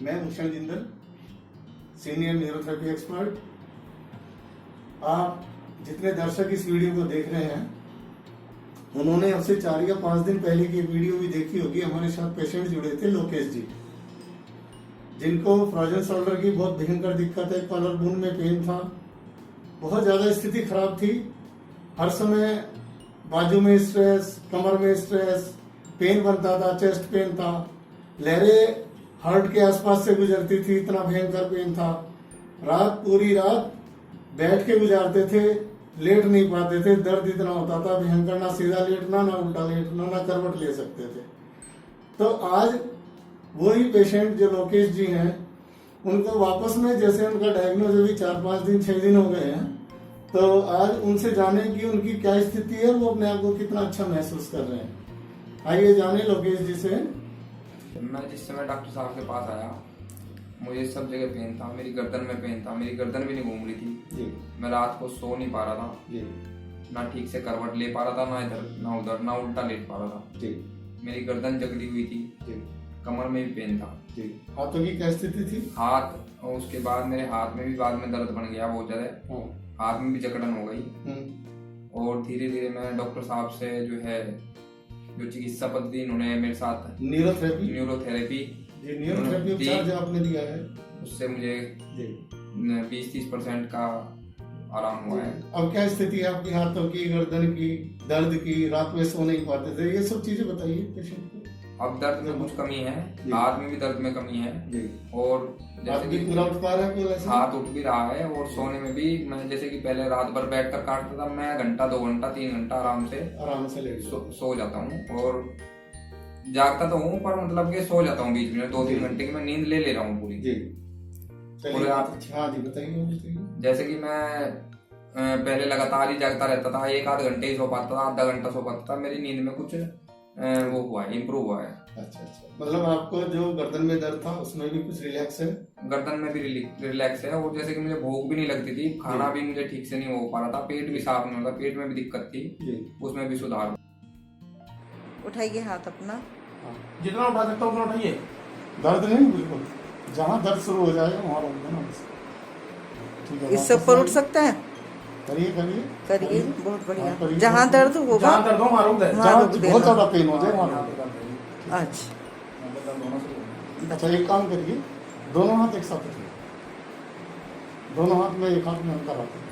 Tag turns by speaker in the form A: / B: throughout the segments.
A: मैं Bhushan Jindal, senior neurotherapy expert. आप जितने दर्शक इस वीडियो को देख रहे हैं, उन्होंने अब से 4 या 5 दिन पहले की वीडियो भी देखी होगी। हमारे साथ पेशेंट जुड़े थे, लोकेश जी, जिनको फ्रोजन शोल्डर की बहुत भयंकर दिक्कत है। कॉलर बोन में पेन था, बहुत ज्यादा स्थिति खराब थी। हर समय बाजू में स्ट्रेस, कमर में स्ट्रेस, पेन बनता था, चेस्ट पेन था, लहरें हार्ट के आसपास से गुजरती थी, इतना भयंकर पेन था। पूरी रात बैठ के गुजारते थे, लेट नहीं पाते थे, दर्द इतना होता था भयंकर, ना सीधा लेटना, ना उल्टा लेटना, ना करवट ले सकते थे। तो आज वही पेशेंट जो लोकेश जी हैं, उनको वापस में, जैसे उनका डायग्नोज अभी 4-5 दिन 6 दिन हो गए हैं, तो आज उनसे जाने की उनकी क्या स्थिति है, वो अपने आप को कितना अच्छा महसूस कर रहे हैं। आइए जाने लोकेश जी से।
B: मैं जिस समय डॉक्टर साहब के पास आया, मुझे सब जगह पेन था, मेरी गर्दन में पेन था, मेरी गर्दन भी नहीं घूम रही थी
A: जी।
B: मैं रात को सो नहीं पा रहा था
A: जी।
B: ना ठीक से करवट ले पा रहा था, ना इधर ना उधर, ना उल्टा लेट पा रहा था
A: जी।
B: मेरी गर्दन जकड़ी हुई थी
A: जी।
B: कमर में भी पेन था
A: जी। हाथों की क्या स्थिति थी?
B: हाथ, और उसके बाद मेरे हाथ में भी बाद में दर्द बन गया बहुत ज्यादा, हाथ में भी जकड़न हो गई। और धीरे धीरे मैं डॉक्टर साहब से जो है, जो चिकित्सा पद्धति इन्होंने मेरे साथ न्यूरोथेरेपी
A: उपचार जो आपने दिया है,
B: उससे मुझे 20-30% का आराम हुआ है।
A: अब क्या स्थिति है आपकी हाथों की, गर्दन की, दर्द की? रात में सो नहीं पाते थे, ये सब चीजें बताइए पेशेंट को।
B: अब दर्द में कुछ कमी है, हाथ में भी दर्द में कमी है, और
A: जैसे कि पूरा उठ पा रहा है, पूरा
B: हाथ उठ भी रहा है। और सोने में भी मैं, जैसे कि पहले रात भर बैठ कर काटता था, मैं घंटा 2 घंटा 3 घंटा आराम से सो जाता हूँ। और जागता तो हूँ, पर मतलब कि सो जाता हूँ बीच में 2-3 घंटे की मैं नींद ले रहा हूँ पूरी।
A: पूरे आप जी बताइए।
B: जैसे कि मैं पहले लगातार ही जागता रहता था, 1-8 घंटे ही सो पाता था, आधा घंटा सो पाता था। मेरी नींद में कुछ वो हुआ है, इम्प्रूव हुआ है।
A: अच्छा। मतलब आपको जो गर्दन में दर्द था, उसमें भी कुछ रिलैक्स है?
B: गर्दन में भी रिलैक्स है। और जैसे कि मुझे भूख भी नहीं लगती थी, खाना भी मुझे ठीक से नहीं हो पा रहा था, पेट भी साफ नहीं होता, पेट में भी दिक्कत थी, उसमें भी सुधार।
C: उठाइए हाथ अपना,
D: जितना उठा सकता हूँ उतना उठाइए।
A: दर्द नहीं बिल्कुल, जहाँ दर्द शुरू हो जाएगा वहाँ रोक देना। ठीक है,
C: इससे ऊपर उठ सकते हैं?
A: करिए।
C: बहुत बढ़िया। जहाँ दर्द होगा,
D: जहाँ दर्द हो वहाँ रोक दे,
A: जहाँ बहुत ज्यादा पेन हो जाए वहाँ रोक देना।
C: अच्छा।
A: अच्छा, एक काम करिए, दोनों हाथ एक साथ रखिए, दोनों हाथ में एक हाथ में अंतर रखिए,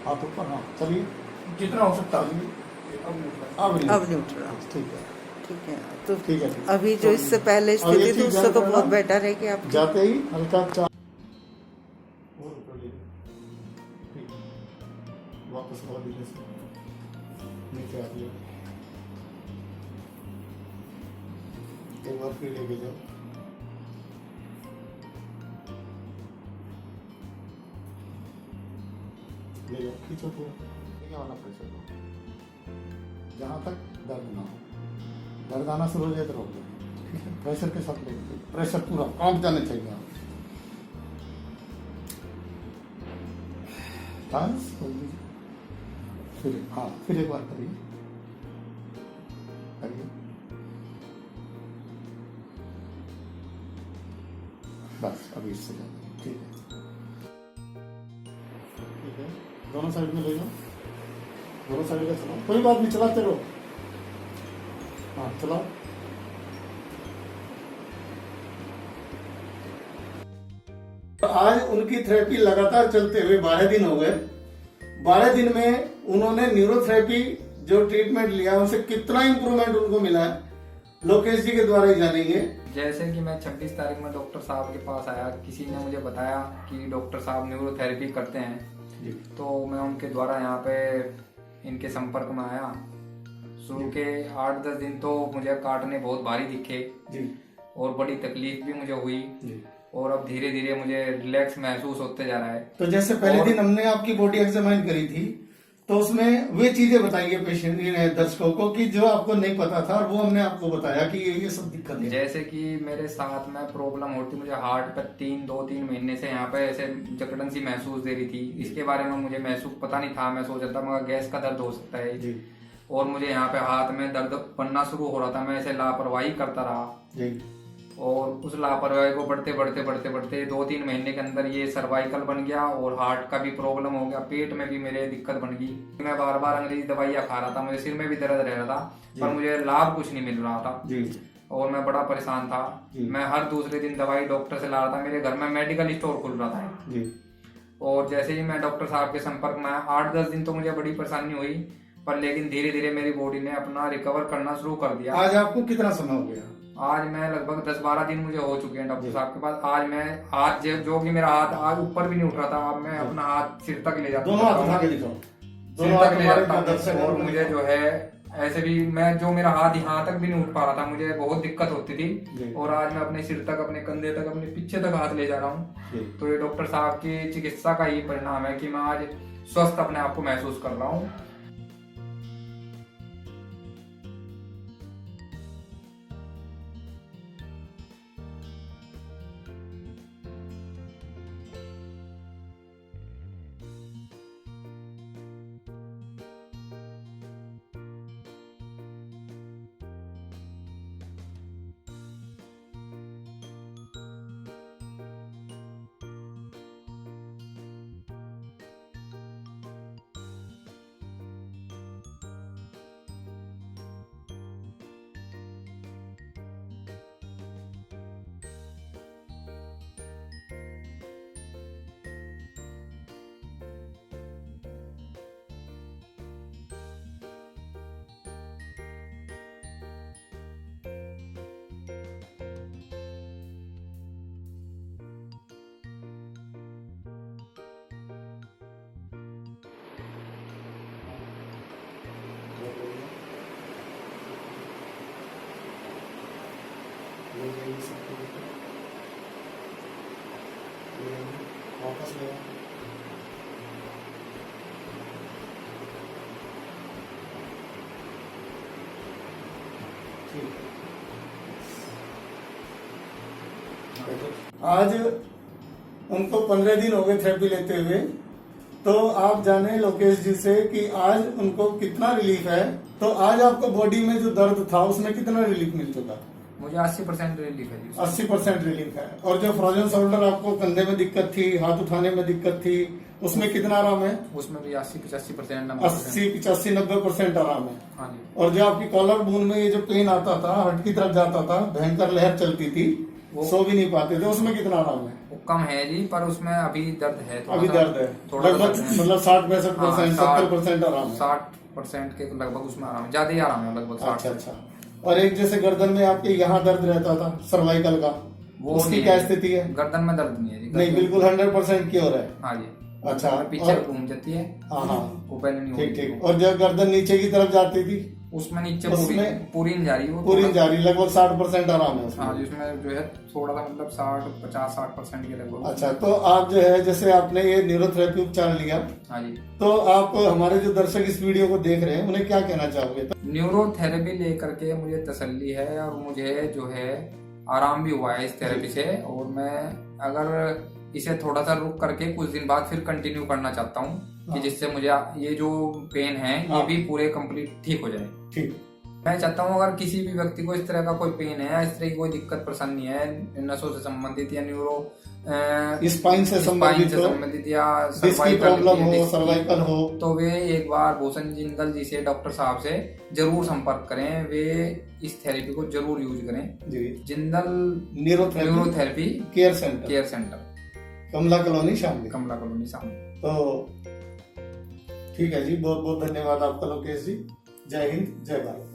A: हाथ ऊपर। हाँ चलिए,
D: जितना हो सकता है।
A: अब नहीं
C: उठ रहा।
A: ठीक है
C: तो
A: ठीक है।
C: अभी जो इससे पहले स्थिति थी, उससे तो बहुत बेटर है कि आप
A: जाते ही हल्का वापस नीचे आइए, एक बार फिर लेके जाओ। ले जाओ, खींचो पूरा, ठीक वाला प्रेशर दो, जहाँ तक दर्द ना हो। दर्द आना शुरू हो जाए तो रोक दो, ठीक है? प्रेशर के साथ लेके, प्रेशर पूरा कांप जाने चाहिए आप। बस खोल दीजिए, फिर एक बार करिए। बस अभी इससे जाइए, ठीक है। दोनों साइड में ले जाओ, दोनों साइड का चलाओ, कोई बात नहीं, चलाते रहो। हाँ चलाओ। आज उनकी थेरेपी लगातार चलते हुए 12 दिन हो गए। 12 दिन में उन्होंने न्यूरोथेरेपी जो ट्रीटमेंट लिया, उनसे कितना इंप्रूवमेंट उनको मिला है, लोकेश जी के द्वारा ही जानेंगे।
B: जैसे कि मैं 26 तारीख में डॉक्टर साहब के पास आया, किसी ने मुझे बताया कि डॉक्टर साहब न्यूरोथेरेपी करते हैं, तो मैं उनके द्वारा यहाँ पे इनके संपर्क में आया। शुरू के 8-10 दिन तो मुझे काटने बहुत भारी दिखे और बड़ी तकलीफ भी मुझे हुई, और अब धीरे धीरे मुझे रिलैक्स महसूस होते जा रहा है।
A: तो जैसे पहले दिन हमने आपकी बॉडी एग्जामिन करी थी, तो उसमें वे चीजें बताइए पेशेंट दर्शकों को कि जो आपको नहीं पता था, और वो हमने आपको बताया कि ये सब दिक्कत है।
B: जैसे कि मेरे साथ में प्रॉब्लम होती, मुझे हार्ट पर 2-3 महीने से यहाँ पे ऐसे जकड़न सी महसूस दे रही थी। इसके बारे में मुझे महसूस पता नहीं था, मैं सोचा था मगर गैस का दर्द हो सकता है। और मुझे यहाँ पे हाथ में दर्द बनना शुरू हो रहा था। मैं ऐसे लापरवाही करता रहा
A: जी।
B: और उस लापरवाही को बढ़ते बढ़ते बढ़ते बढ़ते 2-3 महीने के अंदर ये सर्वाइकल बन गया और हार्ट का भी प्रॉब्लम हो गया, पेट में भी मेरे दिक्कत बन गई। मैं बार बार अंग्रेजी दवाइयाँ खा रहा था, मुझे सिर में भी दर्द रह रहा था, पर मुझे लाभ कुछ नहीं मिल रहा था
A: जी।
B: और मैं बड़ा परेशान था। मैं हर दूसरे दिन दवाई डॉक्टर से ला रहा था। मेरे घर में मेडिकल स्टोर खुल रहा था
A: जी।
B: और जैसे ही मैं डॉक्टर साहब के संपर्क में आया, 8-10 दिन तो मुझे बड़ी परेशानी हुई, पर लेकिन धीरे धीरे मेरी बॉडी ने अपना रिकवर करना शुरू कर दिया।
A: आज आपको कितना समय हो गया?
B: आज मैं लगभग 10-12 दिन मुझे हो चुके हैं डॉक्टर साहब के पास। आज मैं हाथ जो कि मेरा हाथ आज ऊपर भी नहीं उठ रहा था, अब मैं अपना हाथ सिर तक ले जाता हूँ।
A: दोनों हाथ उठा के दिखाओ।
B: सिर
A: दोनों
B: तक
A: हाथ
B: ले
A: हमारे
B: जाता
A: दर्शक
B: हूँ और मुझे जो है ऐसे भी मैं जो मेरा हाथ यहाँ तक भी नहीं उठ पा रहा था, मुझे बहुत दिक्कत होती थी और आज मैं अपने सिर तक, अपने कंधे तक, अपने पीछे तक हाथ ले जा रहा हूँ। तो ये डॉक्टर साहब की चिकित्सा का ही परिणाम है कि मैं आज स्वस्थ अपने आप को महसूस कर रहा हूँ।
A: वापस ले आओ। आज उनको 15 दिन हो गए थेरेपी लेते हुए, तो आप जाने लोकेश जी से कि आज उनको कितना रिलीफ है। तो आज आपको बॉडी में जो दर्द था उसमें कितना रिलीफ मिल चुका?
B: मुझे 80% रिलीफ है जी।
A: 80% रिलीफ है। और जो फ्रोजन शोल्डर आपको कंधे में दिक्कत थी, हाथ उठाने में दिक्कत थी, उसमें कितना आराम है?
B: उसमें भी 80-85%,
A: 80-85-90% आराम है।
B: हाँ जी।
A: और जो आपकी कॉलर बोन में ये जो पेन आता था, हट की तरफ जाता था, भयंकर लहर चलती थी, सो भी नहीं पाते थे, उसमें कितना आराम है?
B: वो कम है जी, पर उसमें अभी दर्द है,
A: अभी दर्द है लगभग मतलब 60-65%, 70% आराम है।
B: 60% के लगभग उसमें आराम है, ज्यादा ही आराम है, लगभग 60।
A: अच्छा। और एक जैसे गर्दन में आपके यहाँ दर्द रहता था सर्वाइकल का,
B: वो
A: उसकी क्या स्थिति है?
B: गर्दन में दर्द नहीं है जी।
A: नहीं, बिल्कुल 100% क्योर है।
B: हाँ जी।
A: अच्छा।
B: पीछे घूम जाती है।
A: हाँ,
B: वो पहले नहीं
A: ठीक। और जब गर्दन नीचे की तरफ जाती थी
B: उसमें नीचे
A: उसमें
B: पूरी नहीं जा रही, वो
A: पूरी जा रही, लगभग 60% आराम है उसमें।
B: हाँ जी, उसमें जो है थोड़ा सा मतलब 50-60% के लगभग।
A: अच्छा, तो आप जो है जैसे आपने ये न्यूरोथेरेपी उपचार लिया,
B: हाँ जी,
A: तो आप हमारे जो दर्शक इस वीडियो को देख रहे हैं उन्हें क्या कहना चाहोगे?
B: न्यूरोथेरेपी लेकर के मुझे तसल्ली है और मुझे जो है आराम भी हुआ है इस थेरेपी से, और मैं अगर इसे थोड़ा सा रुक करके कुछ दिन बाद फिर कंटिन्यू करना चाहता हूँ कि जिससे मुझे ये जो पेन है ये भी पूरे कंप्लीट ठीक हो जाए।
A: ठीक।
B: मैं चाहता हूँ अगर किसी भी व्यक्ति को इस तरह का कोई पेन है, इस तरह की कोई दिक्कत परेशानी है, नसों से संबंधित या न्यूरो
A: स्पाइन से संबंधित
B: या
A: प्रॉब्लम हो, सर्वाइकल हो,
B: तो वे एक बार भूषण जिंदल जी से, डॉक्टर साहब से जरूर संपर्क करें। वे इस थेरेपी को जरूर यूज करें। जिंदल न्यूरोथेरेपी केयर सेंटर,
A: कमला कॉलोनी शामली।
B: तो
A: ठीक है जी, बहुत बहुत धन्यवाद आपका लोकेश जी। जय हिंद, जय भारत।